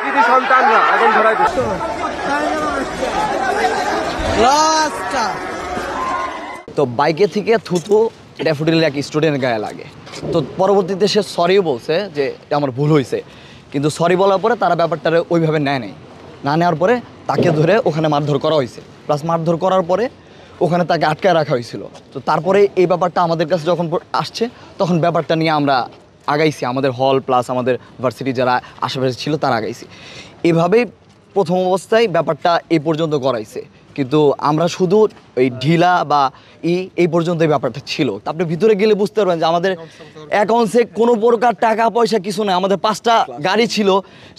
কৃতি সন্তানরা আগুন ধরায় দিচ্ছে। তো বাইকে থেকে থুতু ড্যাফোডিলের এক স্টুডেন্ট গায়ে লাগে। তো পরবর্তীতে সে সরিও বলছে যে এটা আমার ভুল হয়েছে, কিন্তু সরি বলার পরে তারা ব্যাপারটা ওইভাবে নেয় নাই। না নেওয়ার পরে তাকে ধরে ওখানে মারধর করা হয়েছে, প্লাস মারধর করার পরে ওখানে তাকে আটকায় রাখা হয়েছিল। তো তারপরে এই ব্যাপারটা আমাদের কাছে যখন আসছে তখন ব্যাপারটা নিয়ে আমরা আগাইছি, আমাদের হল প্লাস আমাদের ভার্সিটি যারা আশেপাশে ছিল তারা আগাইছি। এভাবেই প্রথম অবস্থায় ব্যাপারটা এই পর্যন্ত করাইছে, কিন্তু আমরা শুধু ওই ঢিলা বা এই পর্যন্ত এই ব্যাপারটা ছিল। আপনি ভিতরে গেলে বুঝতে পারবেন যে আমাদের অ্যাকাউন্টসে কোনো প্রকার টাকা পয়সা কিছু নেই। আমাদের 5টা গাড়ি ছিল,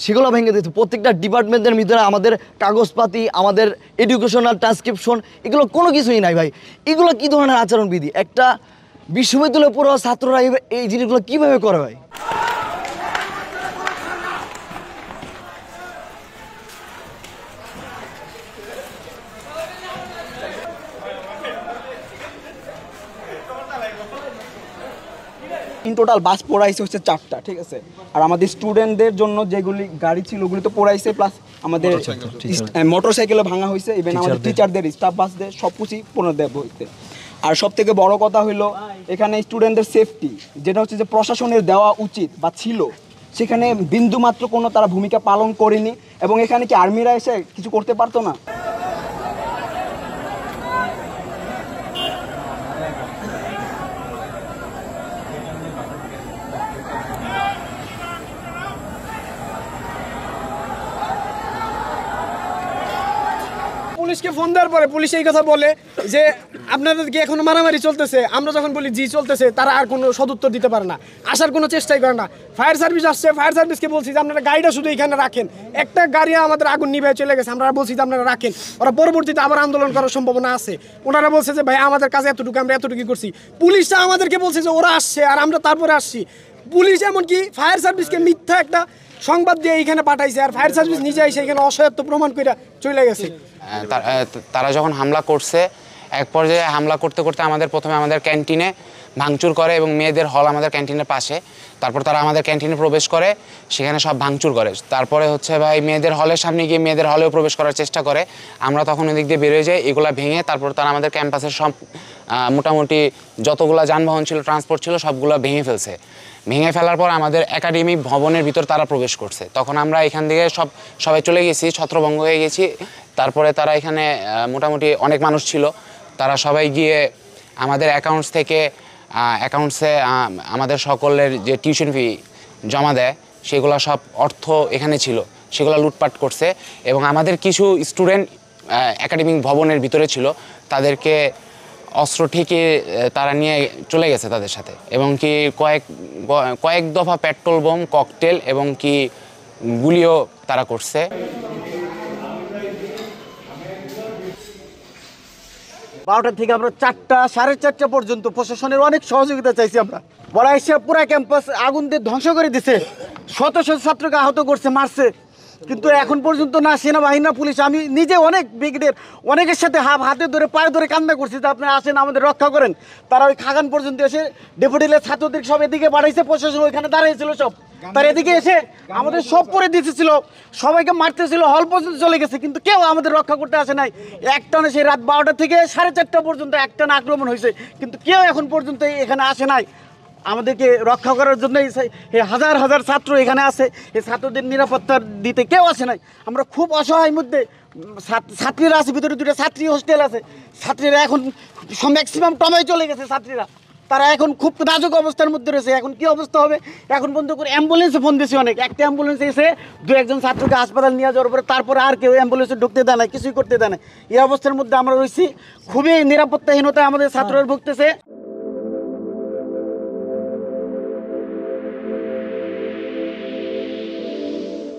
সেগুলো ভেঙে দিত। প্রত্যেকটা ডিপার্টমেন্টের ভিতরে আমাদের কাগজপাতি, আমাদের এডুকেশনাল ট্রান্সক্রিপশন, এগুলো কোনো কিছুই নাই ভাই। এগুলো কী ধরনের আচরণবিধি? একটা বিশ্ববিদ্যালয়ে পড়া ছাত্ররা এই জিনিসগুলো কীভাবে করে ভাই? ইন টোটাল বাস পড়াইছে হচ্ছে 4টা, ঠিক আছে। আর আমাদের স্টুডেন্টদের জন্য যেগুলি গাড়ি ছিল ওগুলি তো পড়াইছে, প্লাস আমাদের মোটরসাইকেলও ভাঙা হয়েছে, ইভেন আমাদের টিচারদের স্টাফ বাসদের সব কিছুই পুনর্দেব হইতে। আর সব থেকে বড় কথা হইলো এখানে স্টুডেন্টদের সেফটি, যেটা হচ্ছে যে প্রশাসনের দেওয়া উচিত বা ছিল, সেখানে বিন্দুমাত্র কোনো তারা ভূমিকা পালন করেনি। এবং এখানে কি আর্মিরা এসে কিছু করতে পারতো না? পুলিশকে ফোন দেওয়ার পরে পুলিশ এই কথা বলে যে আপনাদের কি এখনো মারামারি চলতেছে? আমরা যখন বলি জি চলতেছে, তারা আর কোনো সদুত্তর দিতে পারে না, আসার কোনো চেষ্টাই করে না। ফায়ার সার্ভিস আসছে, ফায়ার সার্ভিসকে বলছি যে আপনারা গাড়িটা শুধু এখানে রাখেন, একটা গাড়ি আমাদের আগুন নিভে চলে গেছে, আমরা বলছি যে আপনারা রাখেন। ওরা পরবর্তীতে আবার আন্দোলন করার সম্ভাবনা আছে। ওনারা বলছে যে ভাই আমাদের কাছে এতটুকু, আমরা এতটুকু করছি। পুলিশটা আমাদেরকে বলছে যে ওরা আসছে আর আমরা তারপরে আসছি। পুলিশ এমনকি ফায়ার সার্ভিসকে মিথ্যা একটা সংবাদ দিয়ে এইখানে পাঠাইছে, আর ফায়ার সার্ভিস নিজে এসে এখানে অসহায়ত্ব প্রমাণ করে চলে গেছে। তারা যখন হামলা করছে, এক পর্যায়ে হামলা করতে করতে প্রথমে আমাদের ক্যান্টিনে ভাঙচুর করে, এবং মেয়েদের হল আমাদের ক্যান্টিনের পাশে। তারপর তারা আমাদের ক্যান্টিনে প্রবেশ করে, সেখানে সব ভাঙচুর করে। তারপরে হচ্ছে ভাই মেয়েদের হলের সামনে গিয়ে মেয়েদের হলেও প্রবেশ করার চেষ্টা করে। আমরা তখন ওই দিক দিয়ে বেরোয় যাই, এগুলা ভেঙে তারপর তারা আমাদের ক্যাম্পাসের সব মোটামুটি যতগুলো যানবাহন ছিল, ট্রান্সপোর্ট ছিল, সবগুলো ভেঙে ফেলছে। ভেঙে ফেলার পর আমাদের একাডেমিক ভবনের ভিতর তারা প্রবেশ করছে। তখন আমরা এখান থেকে সবাই চলে গেছি, ছত্রভঙ্গ হয়ে গেছি। তারপরে তারা এখানে মোটামুটি অনেক মানুষ ছিল, তারা সবাই গিয়ে আমাদের অ্যাকাউন্টসে আমাদের সকলের যে টিউশন ফি জমা দেয়, সেগুলো সব অর্থ এখানে ছিল, সেগুলো লুটপাট করছে। এবং আমাদের কিছু স্টুডেন্ট একাডেমিক ভবনের ভিতরে ছিল, তাদেরকে অস্ত্র ঠিকই তারা নিয়ে চলে গেছে তাদের সাথে। এবং কি কয়েক দফা পেট্রোল বোম, ককটেল এবং কি গুলিও তারা করছে। 12টা থেকে আমরা 4টা, 4:30 পর্যন্ত প্রশাসনের অনেক সহযোগিতা চাইছি আমরা। ওরা এসে পুরো ক্যাম্পাস আগুন দিয়ে ধ্বংস করে দিছে, শত শত ছাত্রকে আহত করছে, মারছে। কিন্তু এখন পর্যন্ত না সেনাবাহিনী না পুলিশ, আমি নিজে অনেক ব্রিগেডের অনেকের সাথে হাতে ধরে পায়ে ধরে কান্না করছি যে আপনারা আসেন, আমাদের রক্ষা করেন। তারা ওই খাগান পর্যন্ত এসে ডেপুটিলের ছাত্রদের সব এদিকে বাড়াইছে, প্রশাসন ওইখানে দাঁড়িয়েছিল সব, তার এদিকে এসে আমাদের সব করে দিতেছিল, সবাইকে মারতেছিল, হল পর্যন্ত চলে গেছে, কিন্তু কেউ আমাদের রক্ষা করতে আসে নাই। একটানা সেই রাত 12টা থেকে 4:30 পর্যন্ত একটানা আক্রমণ হয়েছে, কিন্তু কেউ এখন পর্যন্ত এখানে আসে নাই আমাদেরকে রক্ষা করার জন্য। এই হাজার হাজার ছাত্র এখানে আছে, এই ছাত্রদের নিরাপত্তা দিতে কেউ আসে নাই। আমরা খুব অসহায় মধ্যে, ছাত্রীরা আছে ভিতরে, 2টা ছাত্রী হোস্টেল আছে, ছাত্রীরা এখন ম্যাক্সিমাম টমায় চলে গেছে ছাত্রীরা, তারা এখন খুব নাজুক অবস্থার মধ্যে রয়েছে। এখন কি অবস্থা হবে এখন বন্ধ করে অ্যাম্বুলেন্সে ফোন দিয়েছি অনেক, একটা অ্যাম্বুলেন্স এসে 2-1 ছাত্রকে হাসপাতাল নিয়ে যাওয়ার পরে তারপরে আর কেউ অ্যাম্বুলেন্সে ঢুকতে দেয় না, কিছুই করতে দেয় না। এই অবস্থার মধ্যে আমরা রয়েছি, খুবই নিরাপত্তাহীনতায় আমাদের ছাত্ররা ভুগতেছে।